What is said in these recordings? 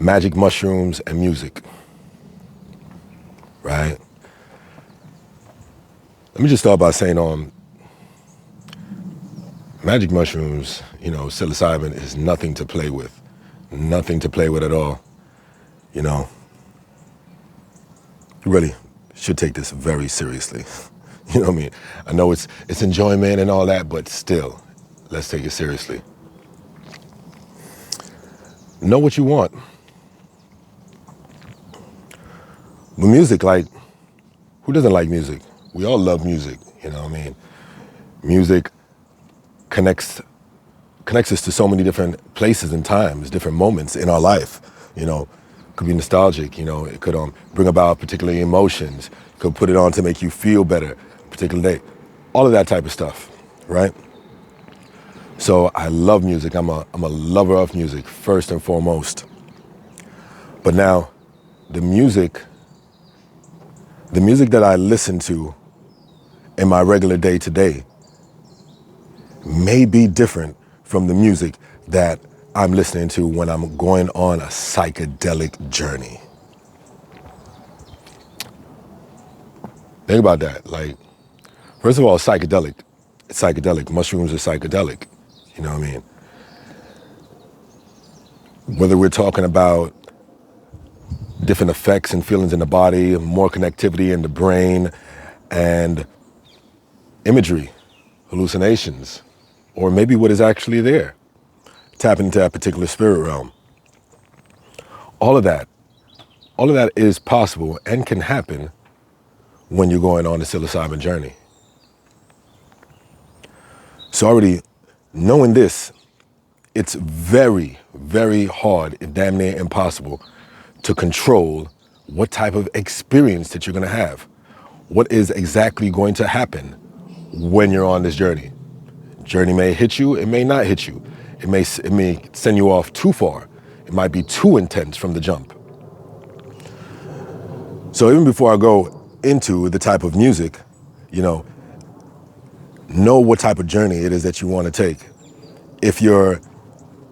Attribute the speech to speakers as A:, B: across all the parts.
A: magic mushrooms and music, right? Let me just start by saying, magic mushrooms, psilocybin is nothing to play with. Nothing to play with at all. You really should take this very seriously. You know what I mean? I know it's enjoyment and all that, but still, let's take it seriously. Know what you want. With music, who doesn't like music? We all love music, you know what I mean? Music connects us to so many different places and times, different moments in our life. Could be nostalgic, it could bring about particular emotions, could put it on to make you feel better, particular day, all of that type of stuff, right? So I love music. I'm a lover of music first and foremost. But now, the music that I listen to in my regular day to day may be different from the music that I'm listening to when I'm going on a psychedelic journey. Think about that. First of all, psychedelic. It's psychedelic. Mushrooms are psychedelic. You know what I mean? Whether we're talking about different effects and feelings in the body, more connectivity in the brain, and imagery, hallucinations, or maybe what is actually there, tapping into that particular spirit realm. All of that is possible and can happen when you're going on a psilocybin journey. So already knowing this, it's very, very hard, if damn near impossible, to control what type of experience that you're going to have. What is exactly going to happen when you're on this journey? Journey may hit you, it may not hit you. It may send you off too far. It might be too intense from the jump. So even before I go into the type of music, know what type of journey it is that you want to take. If you're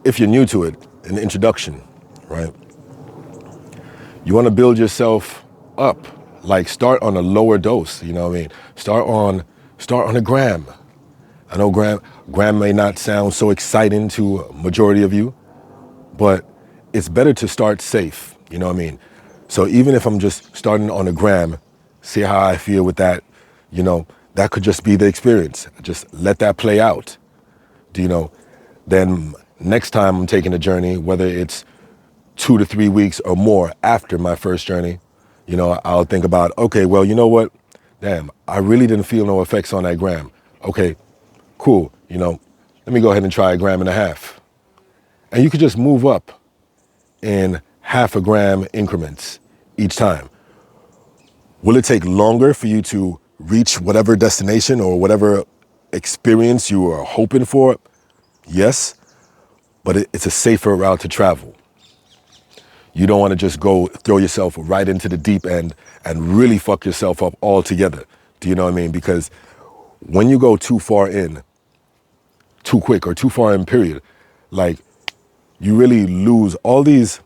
A: new to it, an introduction, right? You want to build yourself up, start on a lower dose, you know what I mean? Start on a gram. I know gram may not sound so exciting to a majority of you, but it's better to start safe, you know what I mean? So even if I'm just starting on a gram, see how I feel with that, that could just be the experience. Just let that play out. Then next time I'm taking a journey, whether it's 2 to 3 weeks or more after my first journey, I'll think about, okay, well, you know what? Damn, I really didn't feel no effects on that gram. Okay, cool. Let me go ahead and try 1.5 grams. And you could just move up in 0.5 gram increments each time. Will it take longer for you to reach whatever destination or whatever experience you are hoping for? Yes, but it's a safer route to travel. You don't want to just go throw yourself right into the deep end and really fuck yourself up altogether. Do you know what I mean? Because when you go too far in, too quick or too far in period, you really lose all this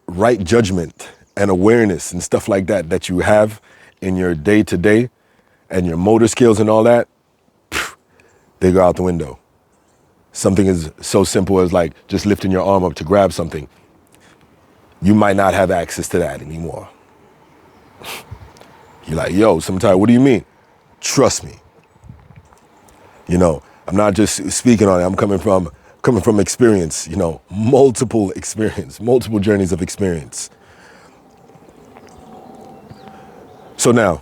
A: right judgment and awareness and stuff like that you have in your day to day and your motor skills and all that, they go out the window. Something is so simple as just lifting your arm up to grab something. You might not have access to that anymore. You're like, yo, Sematawika, what do you mean? Trust me. I'm not just speaking on it. I'm coming from experience, multiple journeys of experience. So now,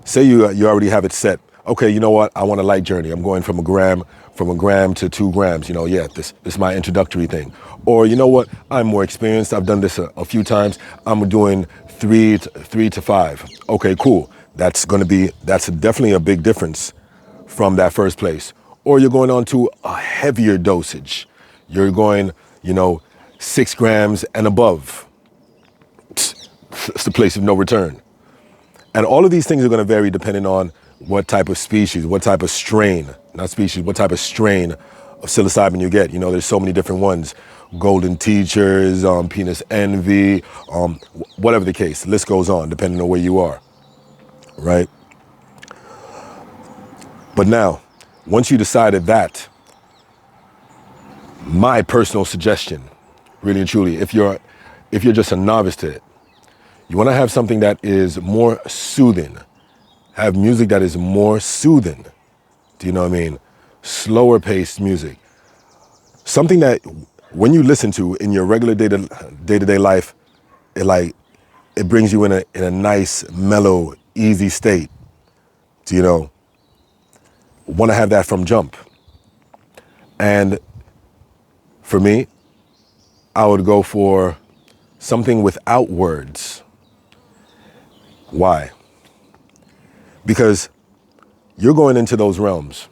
A: say you already have it set. Okay, you know what? I want a light journey. I'm going from a gram to 2 grams. This is my introductory thing. Or you know what? I'm more experienced. I've done this a few times. I'm doing 3 to 5. Okay, cool. That's definitely a big difference from that first place. Or you're going on to a heavier dosage. You're going, 6 grams and above. It's the place of no return. And all of these things are going to vary depending on what type of species, what type of strain of psilocybin you get. You know, there's so many different ones. Golden teachers, penis envy, whatever the case. The list goes on, depending on where you are, right? But now, once you decided that, my personal suggestion, really and truly, if you're just a novice to it, you want to have something that is more soothing. Have music that is more soothing. Do you know what I mean? Slower paced music. Something that when you listen to in your regular day-to-day life, it brings you in a nice, mellow, easy state. Do you know? Want to have that from jump. And for me, I would go for something without words. Why? Because you're going into those realms.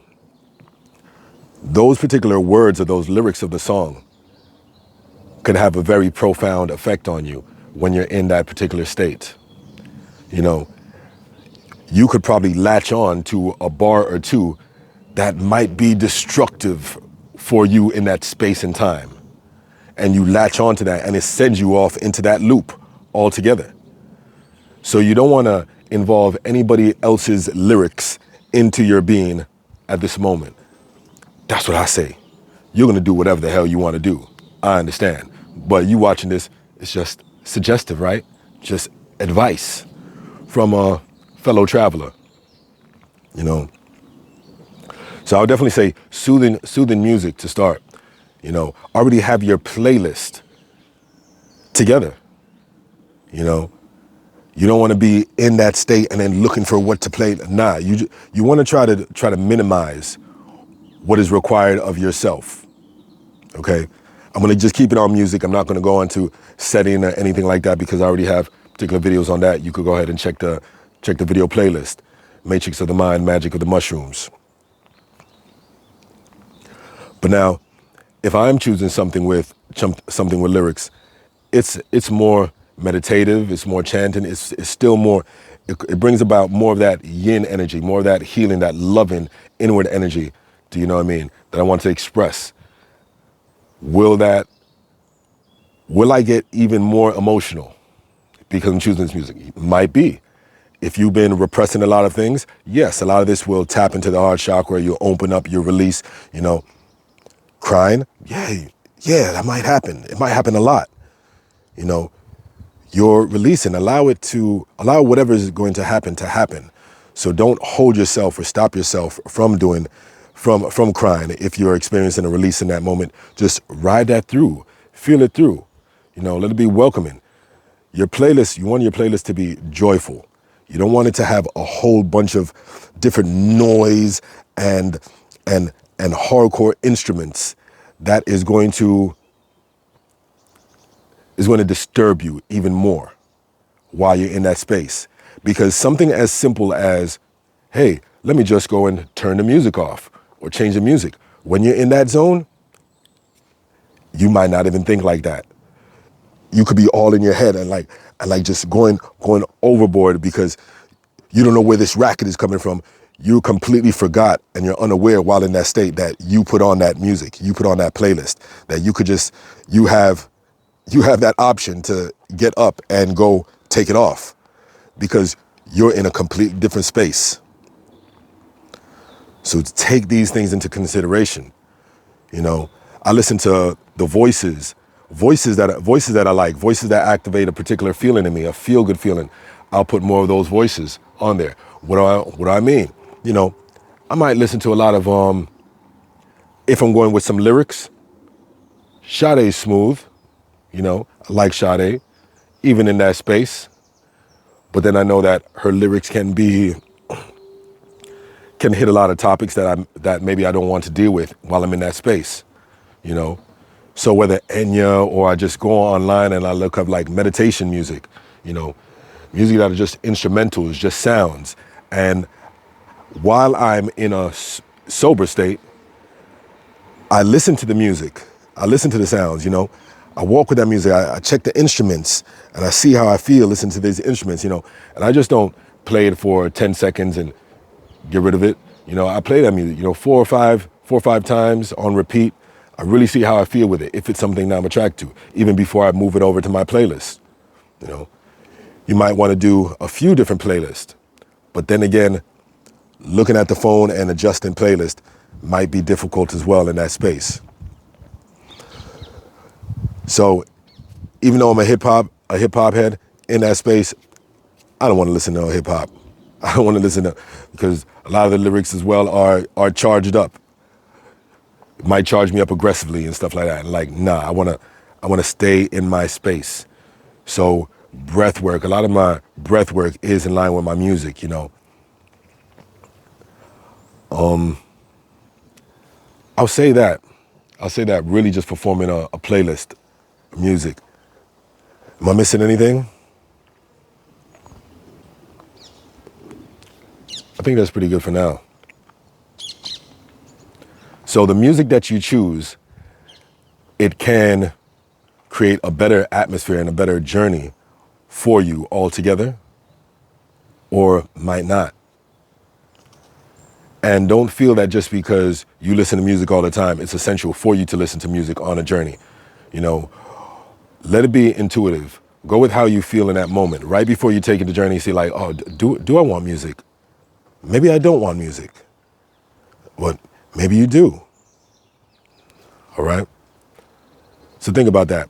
A: Those particular words or those lyrics of the song could have a very profound effect on you when you're in that particular state. You know, you could probably latch on to a bar or two that might be destructive for you in that space and time. And you latch on to that and it sends you off into that loop altogether. So you don't want to involve anybody else's lyrics into your being at this moment. That's what I say. You're going to do whatever the hell you want to do. I understand. But you watching this, it's just suggestive, right? Just advice from a fellow traveler, you know. So I would definitely say soothing music to start. You know, already have your playlist together. You know, you don't want to be in that state and then looking for what to play. Nah, you want to try to minimize what is required of yourself. Okay, I'm gonna just keep it on music. I'm not gonna go into setting or anything like that because I already have particular videos on that. You could go ahead and check the video playlist, Matrix of the Mind, Magic of the Mushrooms. But now, if I'm choosing something with lyrics, it's more meditative, it's more chanting, it's still more, it brings about more of that yin energy, more of that healing, that loving inward energy, do you know what I mean, that I want to express. Will I get even more emotional because I'm choosing this music? Might be. If you've been repressing a lot of things, yes, a lot of this will tap into the heart chakra, you'll open up, you'll release, you know. Crying, yeah, that might happen. It might happen a lot. You know, you're releasing, allow whatever is going to happen. So don't hold yourself or stop yourself from crying. If you're experiencing a release in that moment, just ride that through, feel it through, you know, let it be welcoming. You want your playlist to be joyful. You don't want it to have a whole bunch of different noise and hardcore instruments that is going to disturb you even more while you're in that space. Because something as simple as, hey, let me just go and turn the music off or change the music. When you're in that zone, you might not even think like that. You could be all in your head and like just going overboard because you don't know where this racket is coming from. You completely forgot and you're unaware while in that state that you put on that music, you put on that playlist, that you have that option to get up and go take it off because you're in a completely different space. So take these things into consideration. You know, I listen to the voices that I like, voices that activate a particular feeling in me, a feel-good feeling. I'll put more of those voices on there. What do I mean? You know, I might listen to a lot of, if I'm going with some lyrics, Sade's smooth, you know, I like Sade, even in that space. But then I know that her lyrics can hit a lot of topics that maybe I don't want to deal with while I'm in that space, you know. So whether Enya or I just go online and I look up like meditation music, you know, music that are just instrumentals, just sounds. And while I'm in a sober state, I listen to the music. I listen to the sounds, you know. I walk with that music. I check the instruments and I see how I feel listening to these instruments, you know. And I just don't play it for 10 seconds and get rid of it. You know, I play that music, you know, 4 or 5 4 or 5 times on repeat, I really see how I feel with it, if it's something that I'm attracted to, even before I move it over to my playlist. You know, you might want to do a few different playlists, but then again, looking at the phone and adjusting playlist might be difficult as well in that space. So even though I'm a hip hop head in that space, I don't want to listen to hip hop. I don't want to listen to, because a lot of the lyrics as well are charged up. It might charge me up aggressively and stuff like that. And like, nah, I want to stay in my space. So breath work, a lot of my breath work is in line with my music, you know. I'll say that really just performing a playlist of music. Am I missing anything? I think that's pretty good for now. So the music that you choose, it can create a better atmosphere and a better journey for you altogether, or might not. And don't feel that just because you listen to music all the time, it's essential for you to listen to music on a journey. You know, let it be intuitive. Go with how you feel in that moment. Right before you take the journey, see like, oh, do I want music? Maybe I don't want music. But maybe you do. All right? So think about that.